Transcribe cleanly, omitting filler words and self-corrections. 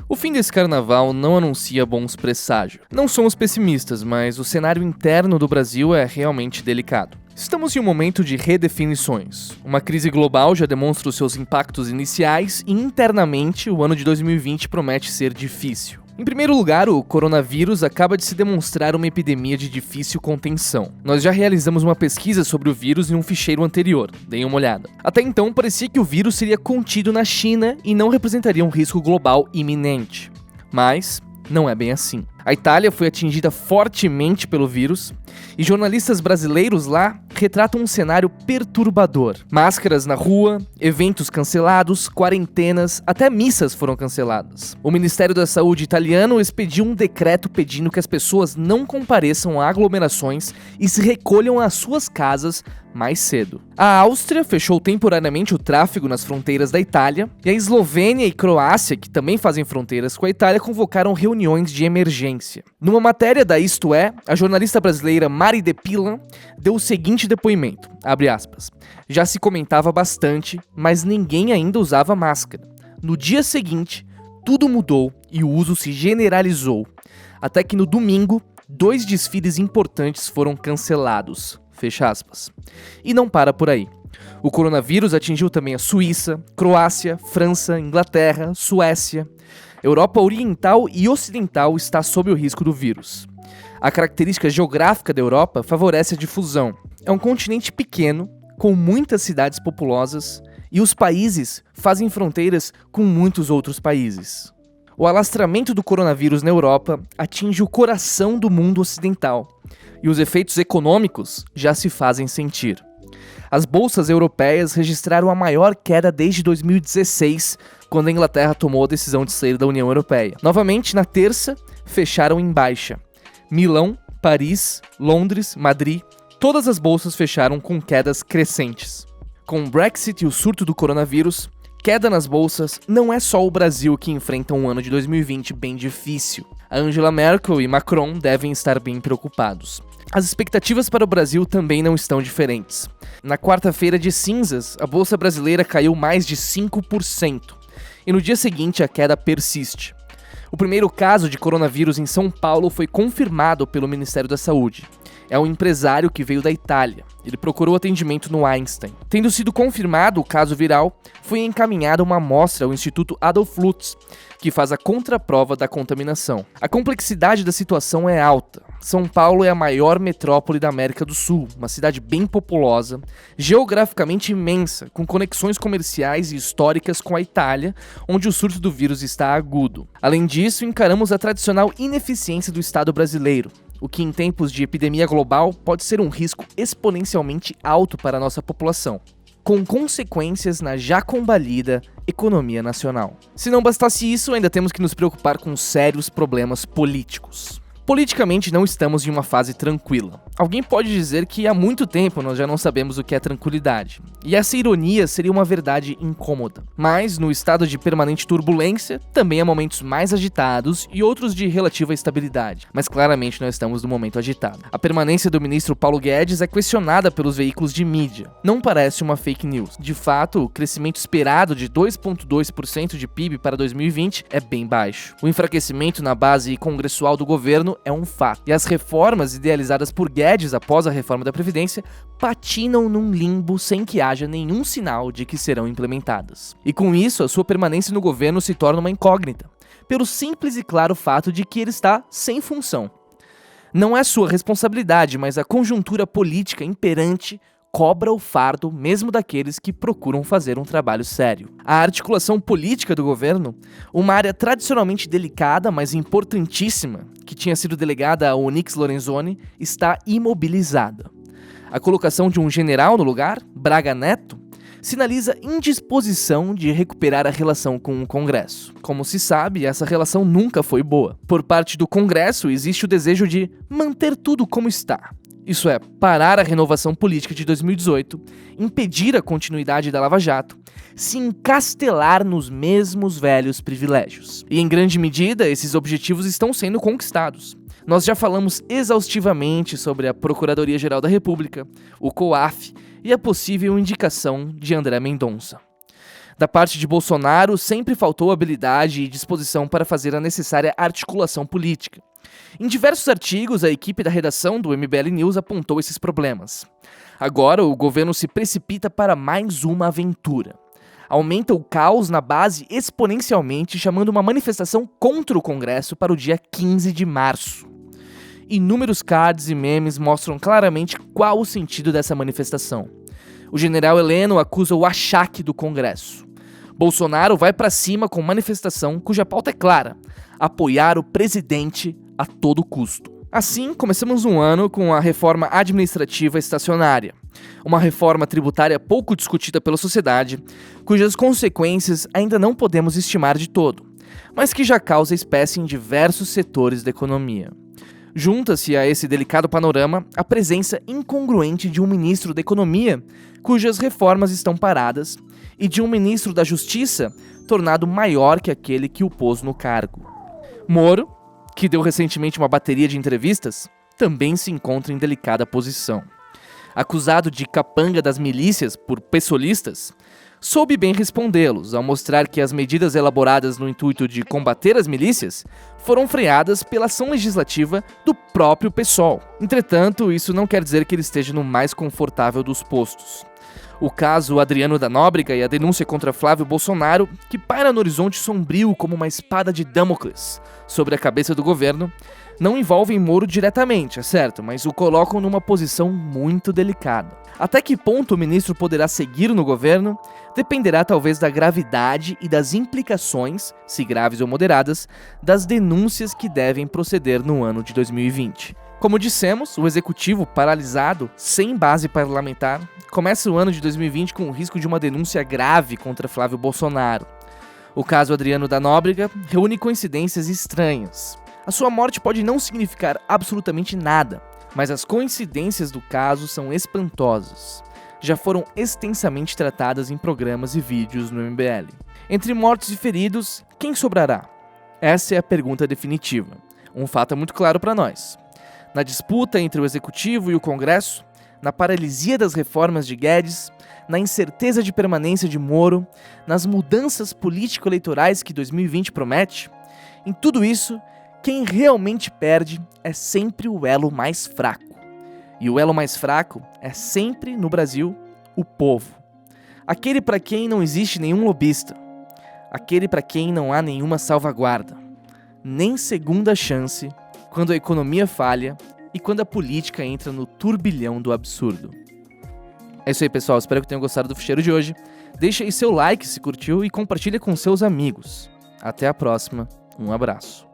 O fim desse carnaval não anuncia bons presságios. Não somos pessimistas, mas o cenário interno do Brasil é realmente delicado. Estamos em um momento de redefinições. Uma crise global já demonstra os seus impactos iniciais e internamente o ano de 2020 promete ser difícil. Em primeiro lugar, o coronavírus acaba de se demonstrar uma epidemia de difícil contenção. Nós já realizamos uma pesquisa sobre o vírus em um ficheiro anterior, deem uma olhada. Até então, parecia que o vírus seria contido na China e não representaria um risco global iminente. Mas não é bem assim. A Itália foi atingida fortemente pelo vírus e jornalistas brasileiros lá retratam um cenário perturbador. Máscaras na rua, eventos cancelados, quarentenas, até missas foram canceladas. O Ministério da Saúde italiano expediu um decreto pedindo que as pessoas não compareçam a aglomerações e se recolham às suas casas mais cedo. A Áustria fechou temporariamente o tráfego nas fronteiras da Itália e a Eslovênia e Croácia, que também fazem fronteiras com a Itália, convocaram reuniões de emergência. Numa matéria da Isto É, a jornalista brasileira Mari De Pillan deu o seguinte depoimento, abre aspas, já se comentava bastante, mas ninguém ainda usava máscara. No dia seguinte, tudo mudou e o uso se generalizou, até que no domingo, 2 desfiles importantes foram cancelados. Fecha aspas. E não para por aí. O coronavírus atingiu também a Suíça, Croácia, França, Inglaterra, Suécia. Europa Oriental e Ocidental está sob o risco do vírus. A característica geográfica da Europa favorece a difusão. É um continente pequeno, com muitas cidades populosas, e os países fazem fronteiras com muitos outros países. O alastramento do coronavírus na Europa atinge o coração do mundo ocidental, e os efeitos econômicos já se fazem sentir. As bolsas europeias registraram a maior queda desde 2016, quando a Inglaterra tomou a decisão de sair da União Europeia. Novamente, na terça, fecharam em baixa. Milão, Paris, Londres, Madrid, todas as bolsas fecharam com quedas crescentes. Com o Brexit e o surto do coronavírus, queda nas bolsas não é só o Brasil que enfrenta um ano de 2020 bem difícil. A Angela Merkel e Macron devem estar bem preocupados. As expectativas para o Brasil também não estão diferentes. Na quarta-feira de cinzas, a bolsa brasileira caiu mais de 5%. E no dia seguinte a queda persiste. O primeiro caso de coronavírus em São Paulo foi confirmado pelo Ministério da Saúde. É um empresário que veio da Itália. Ele procurou atendimento no Einstein. Tendo sido confirmado o caso viral, foi encaminhada uma amostra ao Instituto Adolf Lutz, que faz a contraprova da contaminação. A complexidade da situação é alta. São Paulo é a maior metrópole da América do Sul, uma cidade bem populosa, geograficamente imensa, com conexões comerciais e históricas com a Itália, onde o surto do vírus está agudo. Além disso, encaramos a tradicional ineficiência do Estado brasileiro, o que em tempos de epidemia global pode ser um risco exponencialmente alto para a nossa população, com consequências na já combalida economia nacional. Se não bastasse isso, ainda temos que nos preocupar com sérios problemas políticos. Politicamente não estamos em uma fase tranquila. Alguém pode dizer que há muito tempo nós já não sabemos o que é tranquilidade. E essa ironia seria uma verdade incômoda. Mas, no estado de permanente turbulência, também há momentos mais agitados e outros de relativa estabilidade. Mas claramente nós estamos no momento agitado. A permanência do ministro Paulo Guedes é questionada pelos veículos de mídia. Não parece uma fake news. De fato, o crescimento esperado de 2,2% de PIB para 2020 é bem baixo. O enfraquecimento na base congressual do governo é um fato. E as reformas idealizadas por Guedes após a reforma da Previdência patinam num limbo sem que haja nenhum sinal de que serão implementadas. E com isso, a sua permanência no governo se torna uma incógnita, pelo simples e claro fato de que ele está sem função. Não é sua responsabilidade, mas a conjuntura política imperante cobra o fardo mesmo daqueles que procuram fazer um trabalho sério. A articulação política do governo, uma área tradicionalmente delicada, mas importantíssima, que tinha sido delegada a Onyx Lorenzoni, está imobilizada. A colocação de um general no lugar, Braga Neto, sinaliza indisposição de recuperar a relação com o Congresso. Como se sabe, essa relação nunca foi boa. Por parte do Congresso, existe o desejo de manter tudo como está. Isso é, parar a renovação política de 2018, impedir a continuidade da Lava Jato, se encastelar nos mesmos velhos privilégios. E em grande medida, esses objetivos estão sendo conquistados. Nós já falamos exaustivamente sobre a Procuradoria-Geral da República, o COAF e a possível indicação de André Mendonça. Da parte de Bolsonaro, sempre faltou habilidade e disposição para fazer a necessária articulação política. Em diversos artigos, a equipe da redação do MBL News apontou esses problemas. Agora, o governo se precipita para mais uma aventura. Aumenta o caos na base exponencialmente, chamando uma manifestação contra o Congresso para o dia 15 de março. Inúmeros cards e memes mostram claramente qual o sentido dessa manifestação. O general Heleno acusa o achaque do Congresso. Bolsonaro vai para cima com manifestação cuja pauta é clara: apoiar o presidente a todo custo. Assim, começamos um ano com a reforma administrativa estacionária, uma reforma tributária pouco discutida pela sociedade, cujas consequências ainda não podemos estimar de todo, mas que já causa espécie em diversos setores da economia. Junta-se a esse delicado panorama a presença incongruente de um ministro da Economia, cujas reformas estão paradas, e de um ministro da Justiça, tornado maior que aquele que o pôs no cargo. Moro, que deu recentemente uma bateria de entrevistas, também se encontra em delicada posição. Acusado de capanga das milícias por pessoalistas, soube bem respondê-los ao mostrar que as medidas elaboradas no intuito de combater as milícias foram freadas pela ação legislativa do próprio PSOL. Entretanto, isso não quer dizer que ele esteja no mais confortável dos postos. O caso Adriano da Nóbrega e a denúncia contra Flávio Bolsonaro, que paira no horizonte sombrio como uma espada de Damocles sobre a cabeça do governo, não envolvem Moro diretamente, é certo, mas o colocam numa posição muito delicada. Até que ponto o ministro poderá seguir no governo dependerá talvez da gravidade e das implicações, se graves ou moderadas, das denúncias que devem proceder no ano de 2020. Como dissemos, o executivo paralisado, sem base parlamentar, começa o ano de 2020 com o risco de uma denúncia grave contra Flávio Bolsonaro. O caso Adriano da Nóbrega reúne coincidências estranhas. A sua morte pode não significar absolutamente nada, mas as coincidências do caso são espantosas. Já foram extensamente tratadas em programas e vídeos no MBL. Entre mortos e feridos, quem sobrará? Essa é a pergunta definitiva. Um fato é muito claro para nós. Na disputa entre o Executivo e o Congresso, na paralisia das reformas de Guedes, na incerteza de permanência de Moro, nas mudanças político-eleitorais que 2020 promete, em tudo isso, quem realmente perde é sempre o elo mais fraco. E o elo mais fraco é sempre, no Brasil, o povo. Aquele para quem não existe nenhum lobista. Aquele para quem não há nenhuma salvaguarda. Nem segunda chance quando a economia falha e quando a política entra no turbilhão do absurdo. É isso aí, pessoal. Espero que tenham gostado do ficheiro de hoje. Deixe aí seu like se curtiu e compartilhe com seus amigos. Até a próxima. Um abraço.